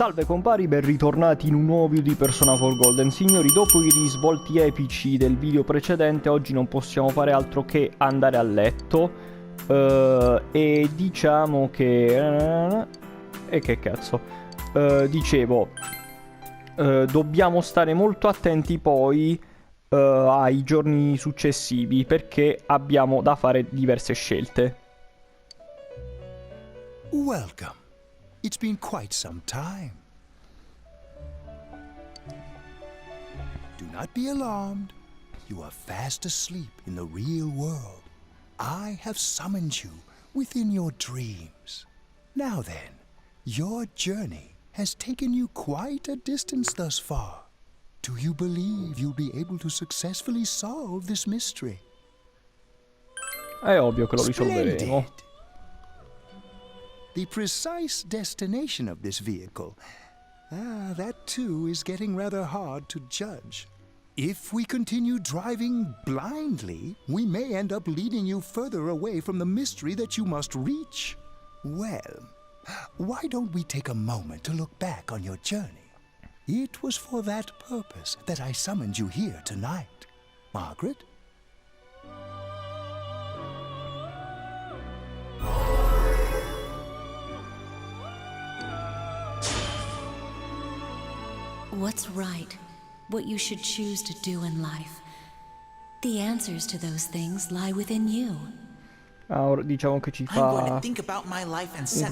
Salve compari, ben ritornati in un nuovo video di Persona 4 Golden. Signori, dopo i risvolti epici del video precedente, oggi non possiamo fare altro che andare a letto. E diciamo che... E che cazzo? Dicevo, dobbiamo stare molto attenti poi ai giorni successivi, perché abbiamo da fare diverse scelte. Welcome. It's been quite some time. Do not be alarmed. You are fast asleep in the real world. I have summoned you within your dreams. Now then, your journey has taken you quite a distance thus far. Do you believe you'll be able to successfully solve this mystery? È ovvio che lo risolveremo. Splendid. The precise destination of this vehicle, that too is getting rather hard to judge. If we continue driving blindly, we may end up leading you further away from the mystery that you must reach. Well, why don't we take a moment to look back on your journey? It was for that purpose that I summoned you here tonight. Margaret? What's right? What you should choose to do in life? The answers to those things lie within you. Ora diciamo che ci fa un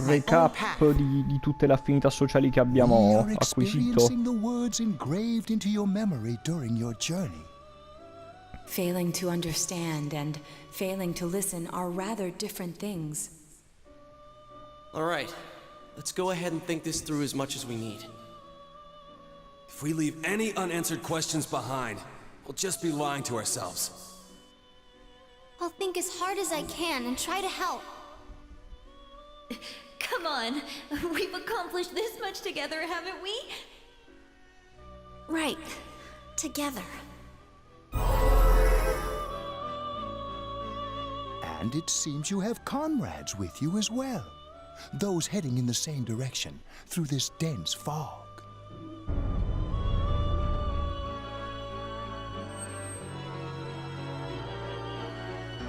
recap di tutte le affinità sociali che abbiamo acquisito. Failing to understand and failing to listen are rather different things. All right, let's go ahead and think this through as much as we need. If we leave any unanswered questions behind, we'll just be lying to ourselves. I'll think as hard as I can and try to help. Come on, we've accomplished this much together, haven't we? Right. Together. And it seems you have comrades with you as well. Those heading in the same direction through this dense fog.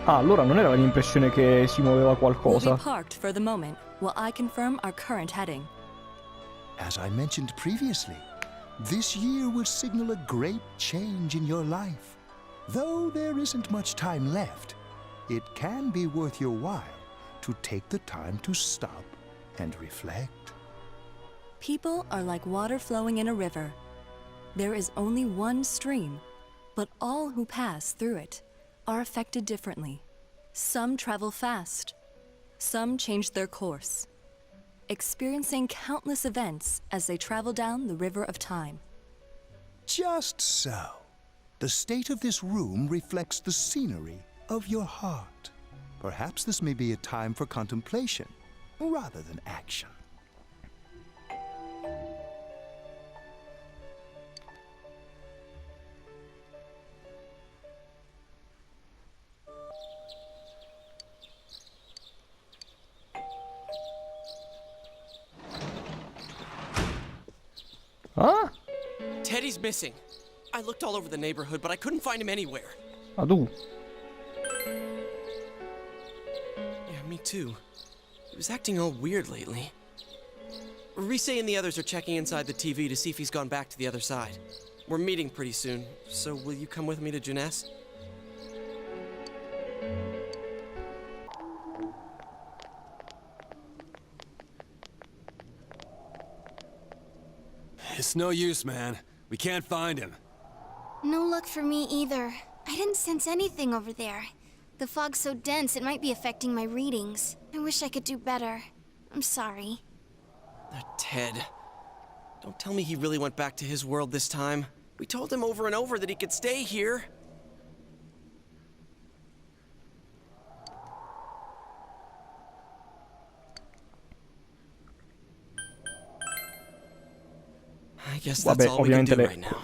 Ah, allora non era l'impressione che si muoveva qualcosa. We'll be parked for the moment while I confirm our current heading. As I mentioned previously, this year will signal a great change in your life. Though there isn't much time left, it can be worth your while to take the time to stop and reflect. People are like water flowing in a river. There is only one stream, but all who pass through it are affected differently. Some travel fast, some change their course, experiencing countless events as they travel down the river of time. Just so. The state of this room reflects the scenery of your heart. Perhaps this may be a time for contemplation rather than action. Ah? Teddy's missing. I looked all over the neighborhood, but I couldn't find him anywhere. Ah, tu? Yeah, me too. He was acting all weird lately. Rise and the others are checking inside the TV to see if he's gone back to the other side. We're meeting pretty soon, so will you come with me to Jeunesse? It's no use, man. We can't find him. No luck for me either. I didn't sense anything over there. The fog's so dense it might be affecting my readings. I wish I could do better. I'm sorry. Ted. Don't tell me he really went back to his world this time. We told him over and over that he could stay here. Vabbè, ovviamente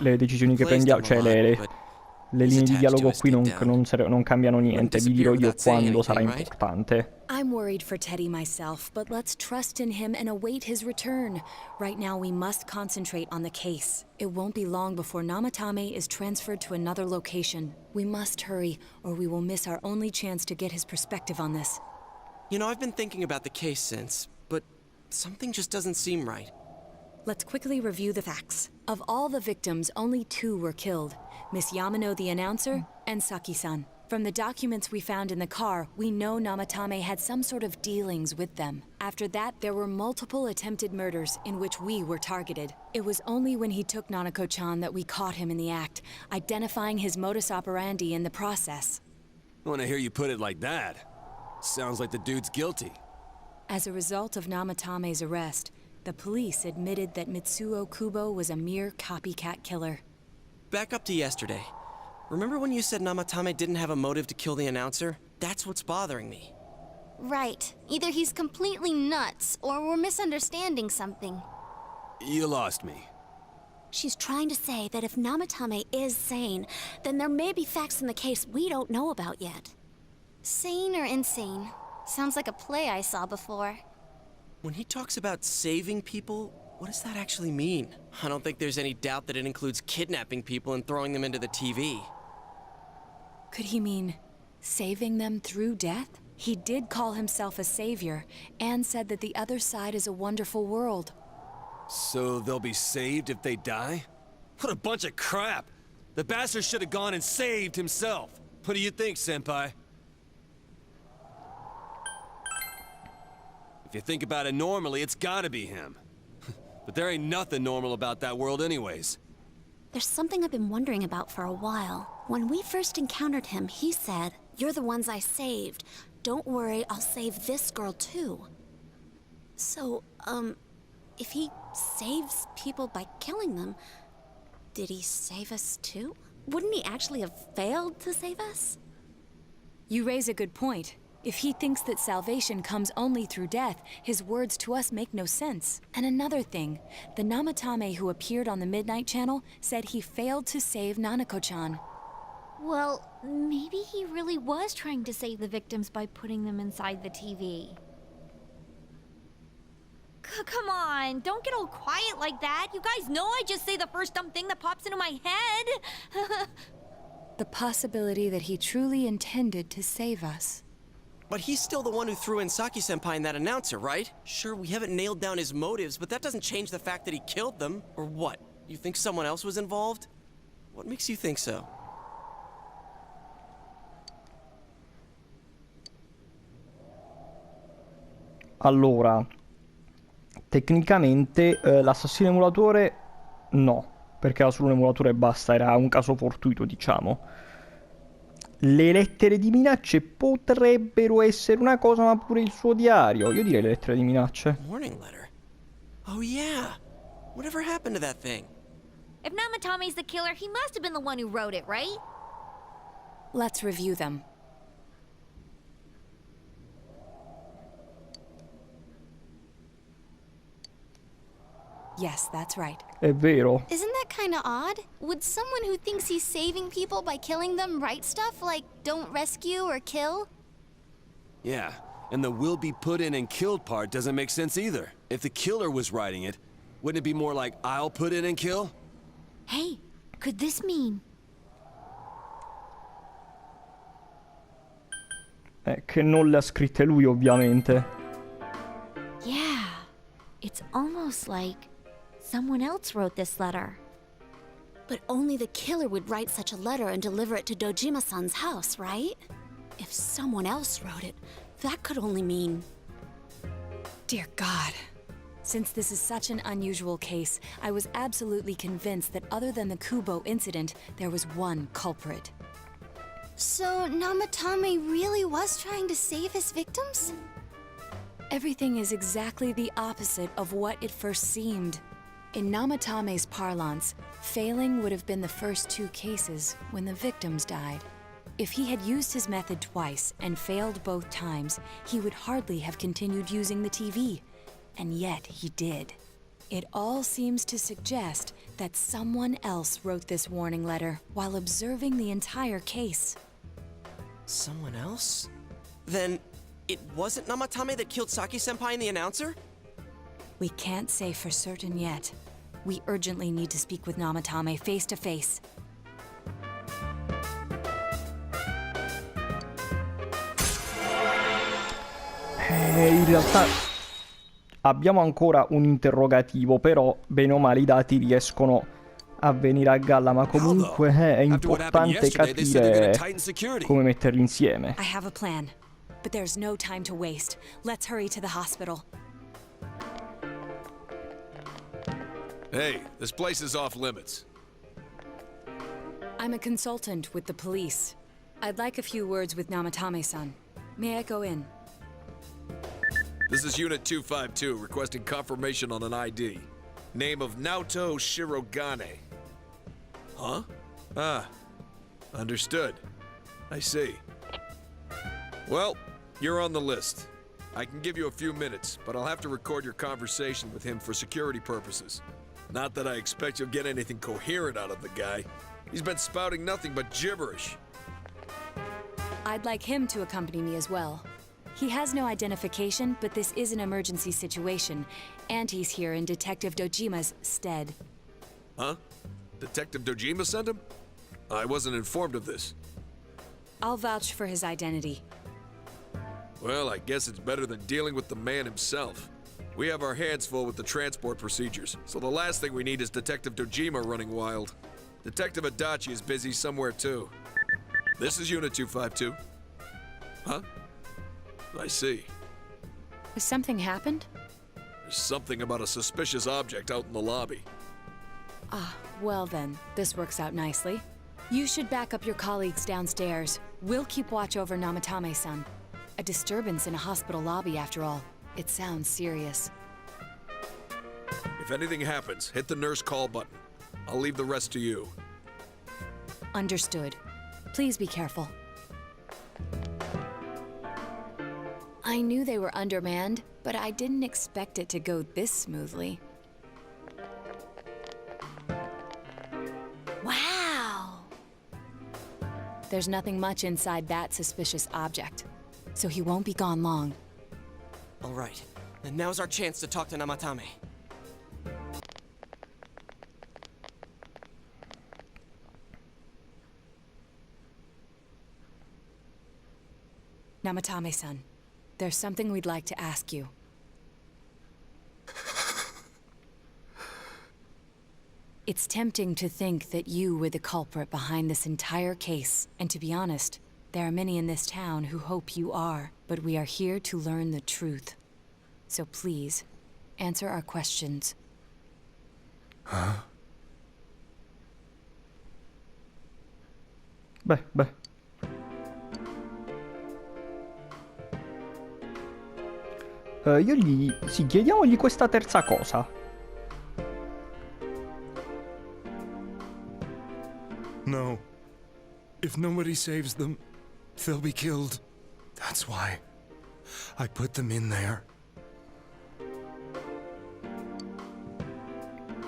le decisioni che prendiamo, cioè le linee di dialogo qui non cambiano niente, vi dirò io quando sarà importante. I I'm worried for Teddy myself, but let's trust in him and await his return. Right now, we must concentrate on the case. It won't be long before Namatame is transferred to another location. We must hurry, or we will miss our only chance to get his perspective on this. You know, I've been thinking about the case since, but something just doesn't seem right. Let's quickly review the facts. Of all the victims, only 2 were killed. Miss Yamano the announcer, and Saki-san. From the documents we found in the car, we know Namatame had some sort of dealings with them. After that, there were multiple attempted murders in which we were targeted. It was only when he took Nanako-chan that we caught him in the act, identifying his modus operandi in the process. When I hear you put it like that, sounds like the dude's guilty. As a result of Namatame's arrest, the police admitted that Mitsuo Kubo was a mere copycat killer. Back up to yesterday. Remember when you said Namatame didn't have a motive to kill the announcer? That's what's bothering me. Right. Either he's completely nuts, or we're misunderstanding something. You lost me. She's trying to say that if Namatame is sane, then there may be facts in the case we don't know about yet. Sane or insane? Sounds like a play I saw before. When he talks about saving people, what does that actually mean? I don't think there's any doubt that it includes kidnapping people and throwing them into the TV. Could he mean saving them through death? He did call himself a savior, and said that the other side is a wonderful world. So they'll be saved if they die? What a bunch of crap! The bastard should have gone and saved himself. What do you think, Senpai? If you think about it normally, it's gotta be him. But there ain't nothing normal about that world anyways. There's something I've been wondering about for a while. When we first encountered him, he said, "You're the ones I saved. Don't worry, I'll save this girl too." So, if he saves people by killing them, did he save us too? Wouldn't he actually have failed to save us? You raise a good point. If he thinks that salvation comes only through death, his words to us make no sense. And another thing, the Namatame who appeared on the Midnight Channel said he failed to save Nanako-chan. Well, maybe he really was trying to save the victims by putting them inside the TV. Come on, don't get all quiet like that. You guys know I just say the first dumb thing that pops into my head. The possibility that he truly intended to save us. But he's still the one who threw in Saki-senpai and that announcer, right? Sure, we haven't nailed down his motives, but that doesn't change the fact that he killed them. Or what? You think someone else was involved? What makes you think so? Allora, tecnicamente l'assassino emulatore no, perché era solo un emulatore e basta, era un caso fortuito, diciamo. Le lettere di minacce potrebbero essere una cosa, ma pure il suo diario. Io direi le lettere di minacce. Warning letter? Oh yeah! Whatever happened to that thing? If Namatame's the killer, he must have been the one who wrote it, right? Let's review them. Yes, that's right. È vero. Isn't that kinda odd? Would someone who thinks he's saving people by killing them write stuff like, don't rescue or kill? Yeah, and the will be put in and killed part doesn't make sense either. If the killer was writing it, wouldn't it be more like, I'll put in and kill? Hey, could this mean... Che non le ha scritte lui, ovviamente. Yeah, it's almost like someone else wrote this letter. But only the killer would write such a letter and deliver it to Dojima-san's house, right? If someone else wrote it, that could only mean... Dear God. Since this is such an unusual case, I was absolutely convinced that other than the Kubo incident, there was one culprit. So, Namatame really was trying to save his victims? Everything is exactly the opposite of what it first seemed. In Namatame's parlance, failing would have been the first 2 cases when the victims died. If he had used his method twice and failed both times, he would hardly have continued using the TV. And yet he did. It all seems to suggest that someone else wrote this warning letter while observing the entire case. Someone else? Then, It wasn't Namatame that killed Saki-senpai and the announcer? We can't say for certain yet. We urgently need to speak with Namatame face to face. In realtà abbiamo ancora un interrogativo, però bene o male i dati riescono a venire a galla, ma comunque è importante capire come metterli insieme. I have a plan, but there's no time to waste. Let's hurry to the hospital. Hey, this place is off limits. I'm a consultant with the police. I'd like a few words with Namatame-san. May I go in? This is Unit 252, requesting confirmation on an ID. Name of Naoto Shirogane. Huh? Ah, understood. I see. Well, you're on the list. I can give you a few minutes, but I'll have to record your conversation with him for security purposes. Not that I expect you'll get anything coherent out of the guy. He's been spouting nothing but gibberish. I'd like him to accompany me as well. He has no identification, but this is an emergency situation, and he's here in Detective Dojima's stead. Huh? Detective Dojima sent him? I wasn't informed of this. I'll vouch for his identity. Well, I guess it's better than dealing with the man himself. We have our hands full with the transport procedures, so the last thing we need is Detective Dojima running wild. Detective Adachi is busy somewhere too. This is Unit 252. Huh? I see. Has something happened? There's something about a suspicious object out in the lobby. Ah, well then, this works out nicely. You should back up your colleagues downstairs. We'll keep watch over Namatame-san. A disturbance in a hospital lobby, after all. It sounds serious. If anything happens, hit the nurse call button. I'll leave the rest to you. Understood. Please be careful. I knew they were undermanned, but I didn't expect it to go this smoothly. Wow! There's nothing much inside that suspicious object, so he won't be gone long. All right, and now's our chance to talk to Namatame. Namatame-san, there's something we'd like to ask you. It's tempting to think that you were the culprit behind this entire case, and to be honest, there are many in this town who hope you are, but we are here to learn the truth. So please, answer our questions. Huh? Beh. Sì, chiediamogli questa terza cosa. No. If nobody saves them, they'll be killed. That's why I put them in there.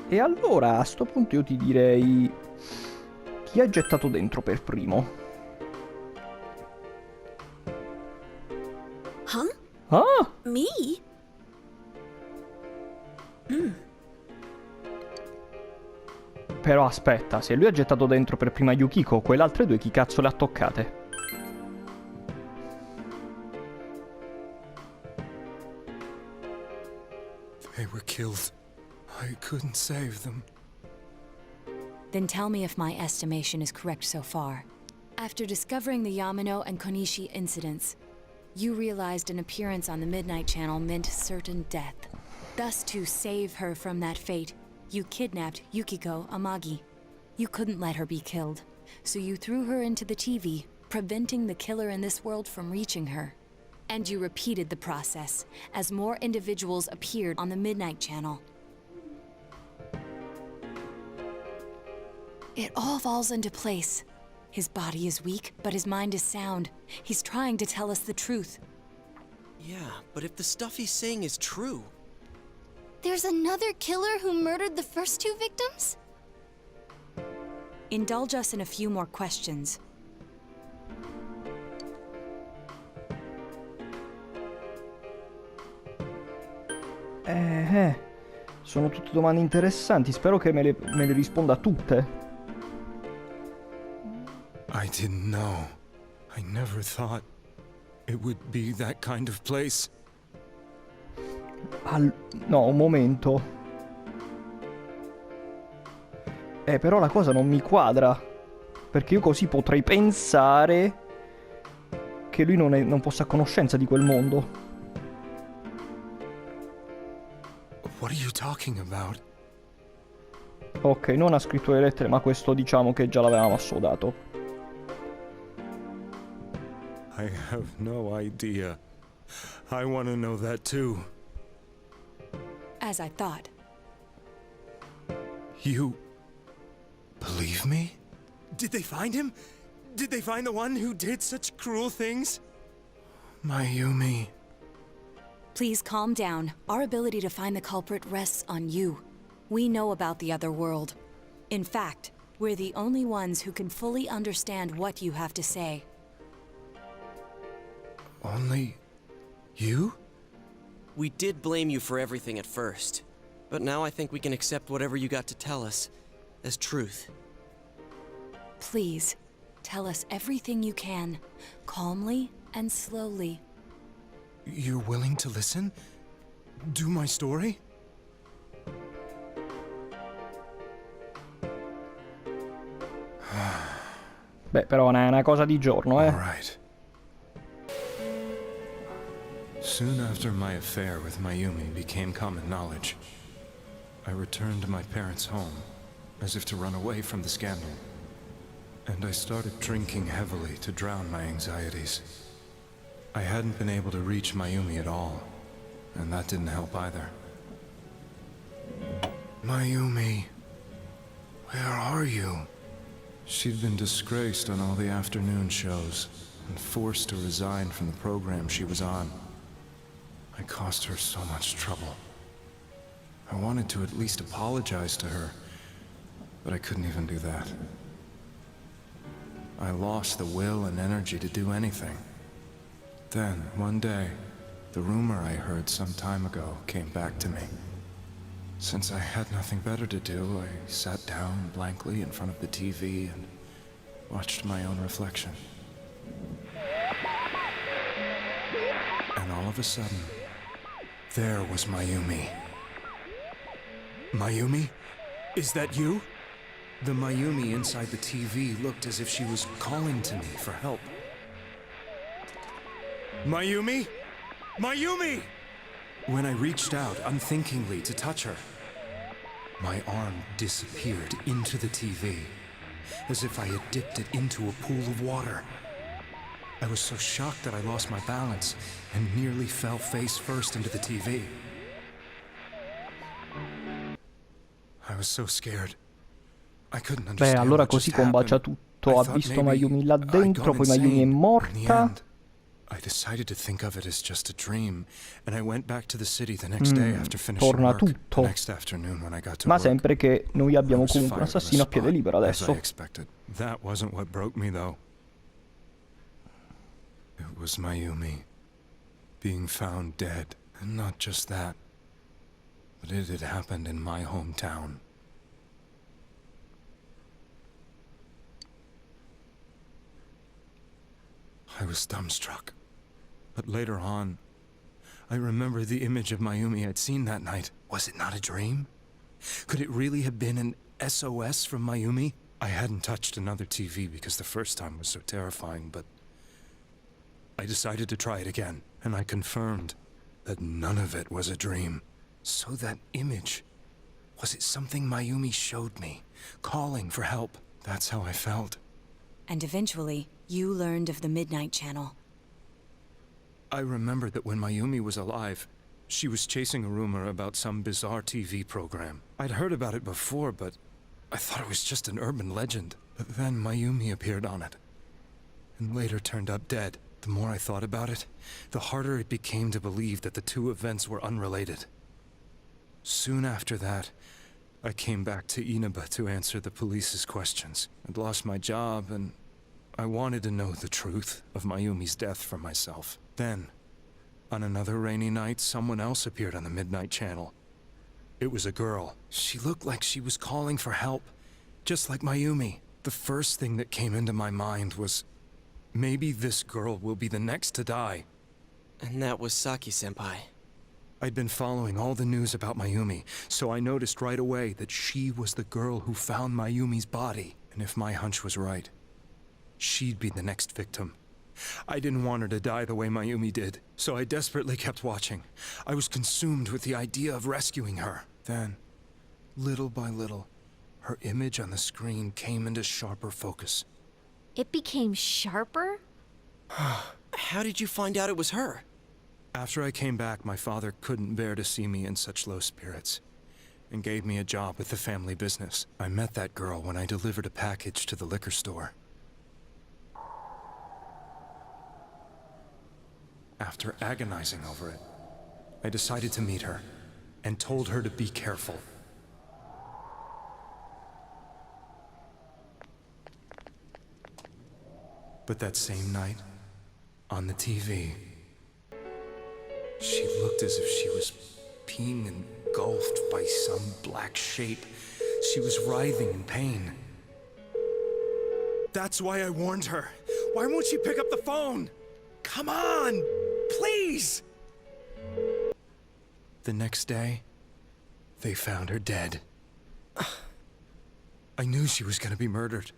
E allora, a sto punto io ti direi... Chi ha gettato dentro per primo? Huh? Ah! Me? Però aspetta, se lui ha gettato dentro per prima Yukiko, quelle altre due chi cazzo le ha toccate? They were killed. I couldn't save them. Then tell me if my estimation is correct so far. After discovering the Yamano and Konishi incidents, you realized an appearance on the Midnight Channel meant certain death. Thus, to save her from that fate, you kidnapped Yukiko Amagi. You couldn't let her be killed, so you threw her into the TV, preventing the killer in this world from reaching her. And you repeated the process, as more individuals appeared on the Midnight Channel. It all falls into place. His body is weak, but his mind is sound. He's trying to tell us the truth. Yeah, but if the stuff he's saying is true... There's another killer who murdered the first two victims? Indulge us in a few more questions. Sono tutte domande interessanti, spero che me le risponda tutte. I didn't know. I never thought it would be that kind of place. No, un momento. Però la cosa non mi quadra. Perché io così potrei pensare che lui non fosse a conoscenza di quel mondo. What are you talking about? Ok, non ha scritto le lettere, ma questo diciamo che già l'avevamo assodato. I have no idea. I want to know that too. As I thought. You believe me? Did they find him? Did they find the one who did such cruel things? Mayumi. Please calm down. Our ability to find the culprit rests on you. We know about the other world. In fact, we're the only ones who can fully understand what you have to say. Only you? We did blame you for everything at first, but now I think we can accept whatever you got to tell us as truth. Please, tell us everything you can, calmly and slowly. You're willing to listen? Do my story? Beh, però è una cosa di giorno, All right. Soon after my affair with Mayumi became common knowledge, I returned to my parents' home, as if to run away from the scandal. And I started drinking heavily to drown my anxieties. I hadn't been able to reach Mayumi at all, and that didn't help either. Mayumi, where are you? She'd been disgraced on all the afternoon shows, and forced to resign from the program she was on. I caused her so much trouble. I wanted to at least apologize to her, but I couldn't even do that. I lost the will and energy to do anything. Then, one day, the rumor I heard some time ago came back to me. Since I had nothing better to do, I sat down blankly in front of the TV and watched my own reflection. And all of a sudden, there was Mayumi. Mayumi? Is that you? The Mayumi inside the TV looked as if she was calling to me for help. Mayumi? Mayumi! When I reached out unthinkingly to touch her, my arm disappeared into the TV, as if I had dipped it into a pool of water. I was so shocked that I lost my balance and nearly fell face first into the TV. I was so scared. I couldn't understand. Beh, allora what così just combacia happened. tutto. I Ha thought visto maybe Mayumi là I'd dentro, gone poi Mayumi è insane. In the morta. end, I decided to think of it as just a dream, and I went back to the city the next day after finishing torna work. The tutto. next afternoon when I got to Ma work, sempre che noi I abbiamo was comunque un fired on the assassino a piede spot, libero as I adesso. expected. That wasn't what broke me, though. It was Mayumi being found dead, and not just that, but it had happened in my hometown. I was dumbstruck. But later on, I remember the image of Mayumi I'd seen that night. Was it not a dream? Could it really have been an SOS from Mayumi? I hadn't touched another TV because the first time was so terrifying, but I decided to try it again, and I confirmed that none of it was a dream. So that image, was it something Mayumi showed me, calling for help? That's how I felt. And eventually, you learned of the Midnight Channel. I remembered that when Mayumi was alive, she was chasing a rumor about some bizarre TV program. I'd heard about it before, but I thought it was just an urban legend. But then Mayumi appeared on it, and later turned up dead. The more I thought about it, the harder it became to believe that the two events were unrelated. Soon after that, I came back to Inaba to answer the police's questions. I'd lost my job, and I wanted to know the truth of Mayumi's death for myself. Then, On another rainy night, someone else appeared on the Midnight Channel. It was a girl. She looked like she was calling for help, just like Mayumi. The first thing that came into my mind was, maybe this girl will be the next to die. And that was Saki-senpai. I'd been following all the news about Mayumi, so I noticed right away that she was the girl who found Mayumi's body. And if my hunch was right, she'd be the next victim. I didn't want her to die the way Mayumi did, so I desperately kept watching. I was consumed with the idea of rescuing her. Then, little by little, her image on the screen came into sharper focus. It became sharper? How did you find out it was her? After I came back, my father couldn't bear to see me in such low spirits, and gave me a job with the family business. I met that girl when I delivered a package to the liquor store. After agonizing over it, I decided to meet her, and told her to be careful. But that same night, on the TV, she looked as if she was being engulfed by some black shape. She was writhing in pain. That's why I warned her. Why won't she pick up the phone? Come on, please! The next day, they found her dead. I knew she was gonna be murdered,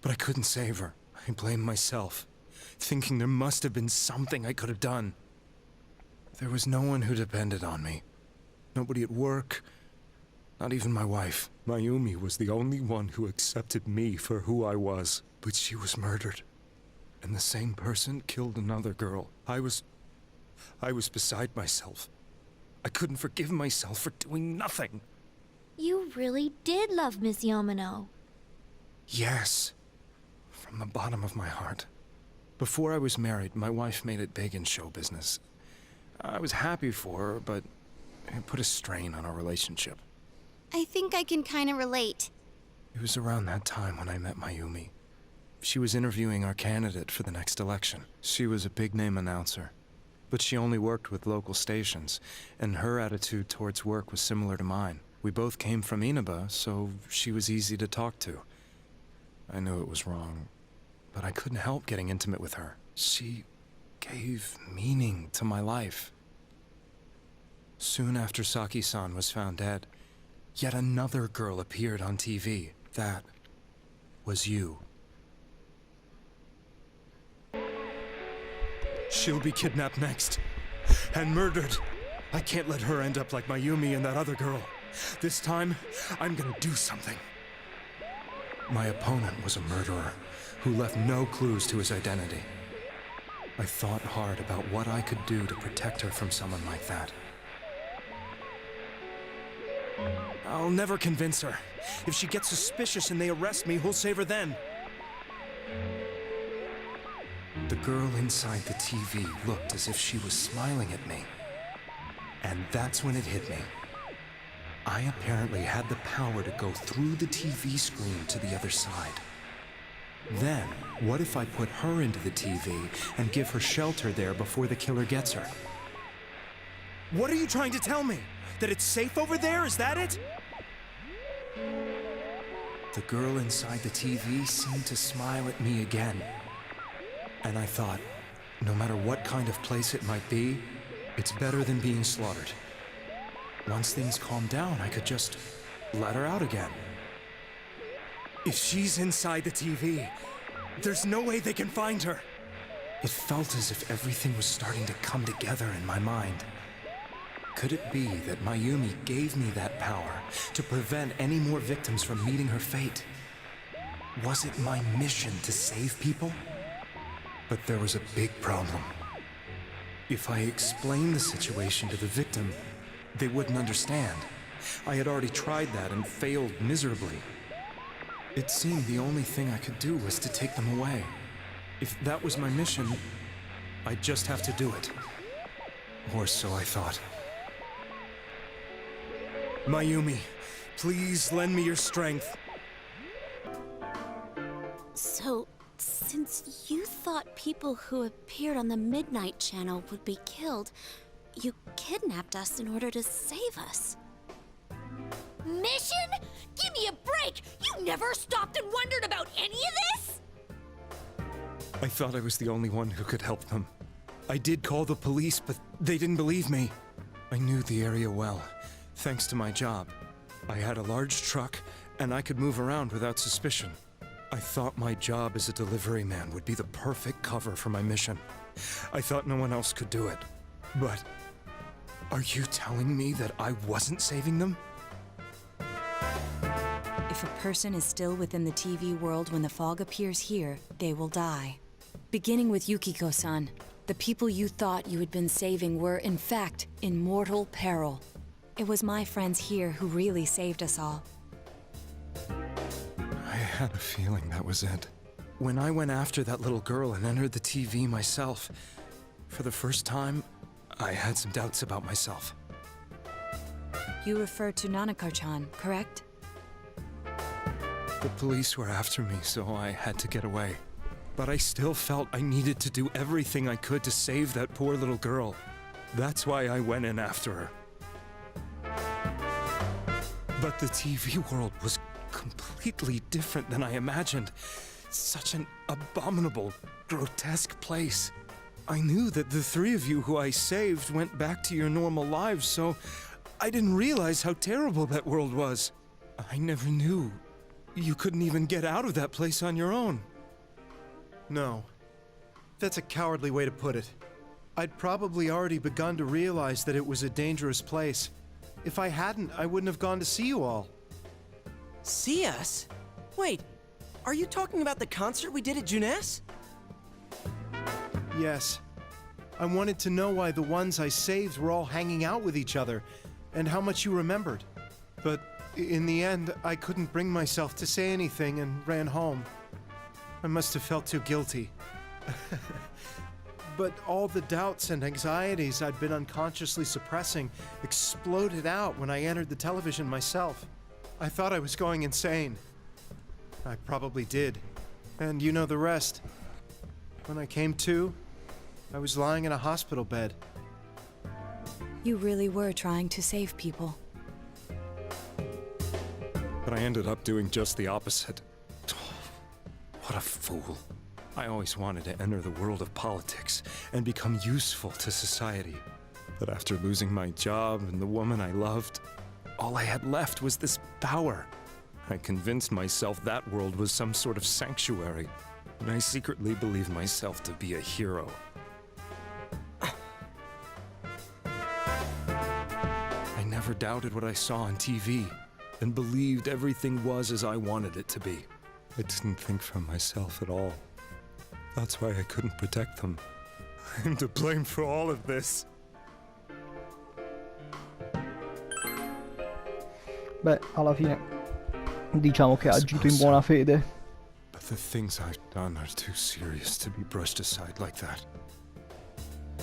but I couldn't save her. I blamed myself, thinking there must have been something I could have done. There was no one who depended on me. Nobody at work, not even my wife. Mayumi was the only one who accepted me for who I was. But she was murdered, and the same person killed another girl. I was beside myself. I couldn't forgive myself for doing nothing. You really did love Miss Yamano. Yes, from the bottom of my heart. Before I was married, my wife made it big in show business. I was happy for her, but it put a strain on our relationship. I think I can kind of relate. It was around that time when I met Mayumi. She was interviewing our candidate for the next election. She was a big-name announcer, but she only worked with local stations, and her attitude towards work was similar to mine. We both came from Inaba, so she was easy to talk to. I knew it was wrong, but I couldn't help getting intimate with her. She gave meaning to my life. Soon after Saki-san was found dead, yet another girl appeared on TV. That was you. She'll be kidnapped next, and murdered. I can't let her end up like Mayumi and that other girl. This time, I'm gonna do something. My opponent was a murderer who left no clues to his identity. I thought hard about what I could do to protect her from someone like that. I'll never convince her. If she gets suspicious and they arrest me, who'll save her then? The girl inside the TV looked as if she was smiling at me. And that's when it hit me. I apparently had the power to go through the TV screen to the other side. Then, what if I put her into the TV and give her shelter there before the killer gets her? What are you trying to tell me? That it's safe over there? Is that it? The girl inside the TV seemed to smile at me again. And I thought, no matter what kind of place it might be, it's better than being slaughtered. Once things calmed down, I could just let her out again. If she's inside the TV, there's no way they can find her. It felt as if everything was starting to come together in my mind. Could it be that Mayumi gave me that power to prevent any more victims from meeting her fate? Was it my mission to save people? But there was a big problem. If I explained the situation to the victim, they wouldn't understand. I had already tried that and failed miserably. It seemed the only thing I could do was to take them away. If that was my mission, I'd just have to do it. Or so I thought. Mayumi, please lend me your strength. So, Since you thought people who appeared on the Midnight Channel would be killed, you kidnapped us in order to save us. Mission? Give me a break! You never stopped and wondered about any of this? I thought I was the only one who could help them. I did call the police, but they didn't believe me. I knew the area well, thanks to my job. I had a large truck, and I could move around without suspicion. I thought my job as a delivery man would be the perfect cover for my mission. I thought no one else could do it. But are you telling me that I wasn't saving them? If a person is still within the TV world when the fog appears here, they will die. Beginning with Yukiko-san, the people you thought you had been saving were, in fact, in mortal peril. It was my friends here who really saved us all. I had a feeling that was it. When I went after that little girl and entered the TV myself, for the first time, I had some doubts about myself. You refer to Nanako-chan, correct? The police were after me, so I had to get away. But I still felt I needed to do everything I could to save that poor little girl. That's why I went in after her. But the TV world was completely different than I imagined. Such an abominable, grotesque place. I knew that the three of you who I saved went back to your normal lives, so I didn't realize how terrible that world was. I never knew you couldn't even get out of that place on your own. No. That's a cowardly way to put it. I'd probably already begun to realize that it was a dangerous place. If I hadn't, I wouldn't have gone to see you all. See us? Wait, are you talking about the concert we did at Juness? Yes. I wanted to know why the ones I saved were all hanging out with each other, and how much you remembered. But in the end, I couldn't bring myself to say anything and ran home. I must have felt too guilty. But all the doubts and anxieties I'd been unconsciously suppressing exploded out when I entered the television myself. I thought I was going insane. I probably did. And you know the rest. When I came to, I was lying in a hospital bed. You really were trying to save people. But I ended up doing just the opposite. What a fool. I always wanted to enter the world of politics and become useful to society. But after losing my job and the woman I loved, all I had left was this power. I convinced myself that world was some sort of sanctuary, and I secretly believed myself to be a hero. I never doubted what I saw on TV, and believed everything was as I wanted it to be. I didn't think for myself at all. That's why I couldn't protect them. I'm to blame for all of this. Beh, alla fine diciamo che ha agito in buona fede. But the things I've done are too serious to be brushed aside like that.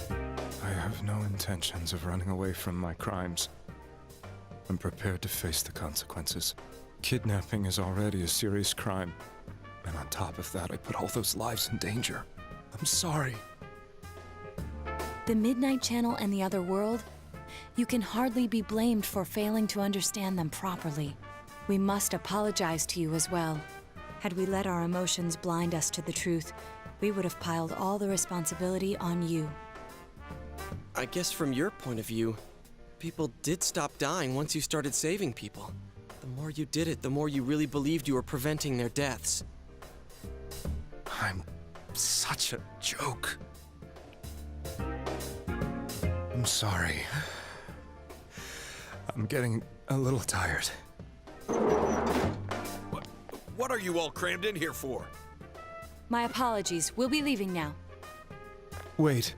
I have no intentions of running away from my crimes. I'm prepared to face the consequences. Kidnapping is already a serious crime. And on top of that, I put all those lives in danger. I'm sorry. The Midnight Channel and the other world? You can hardly be blamed for failing to understand them properly. We must apologize to you as well. Had we let our emotions blind us to the truth, we would have piled all the responsibility on you. I guess from your point of view, people did stop dying once you started saving people. The more you did it, the more you really believed you were preventing their deaths. I'm such a joke. I'm sorry. I'm getting a little tired. What are you all crammed in here for? My apologies. We'll be leaving now. Wait.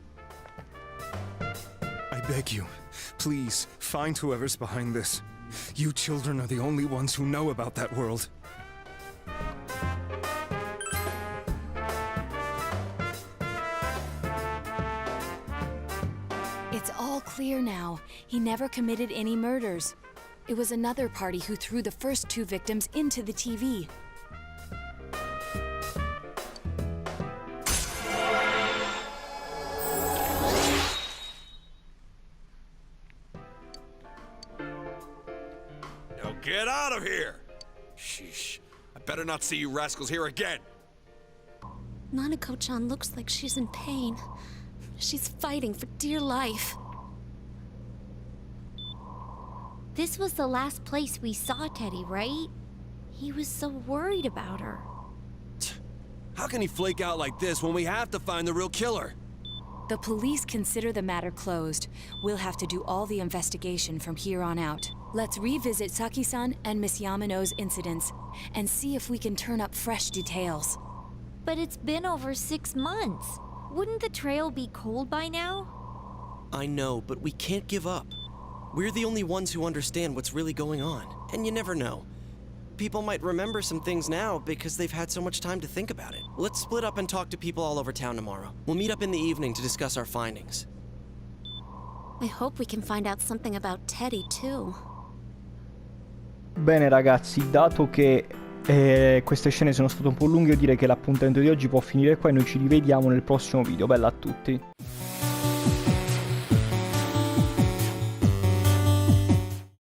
I beg you, please, find whoever's behind this. You children are the only ones who know about that world. It's all clear now. He never committed any murders. It was another party who threw the first two victims into the TV. Get out of here! Sheesh. I better not see you rascals here again. Nanako-chan looks like she's in pain. She's fighting for dear life. This was the last place we saw Teddy, right? He was so worried about her. How can he flake out like this when we have to find the real killer? The police consider the matter closed. We'll have to do all the investigation from here on out. Let's revisit Saki-san and Miss Yamano's incidents and see if we can turn up fresh details. But it's been over 6 months. Wouldn't the trail be cold by now? I know, but we can't give up. We're the only ones who understand what's really going on. And you never know. People might remember some things now because they've had so much time to think about it. Let's split up and talk to people all over town tomorrow. We'll meet up in the evening to discuss our findings. I hope we can find out something about Teddy too. Bene ragazzi, dato che queste scene sono state un po' lunghe, io direi che l'appuntamento di oggi può finire qua e noi ci rivediamo nel prossimo video. Bella a tutti!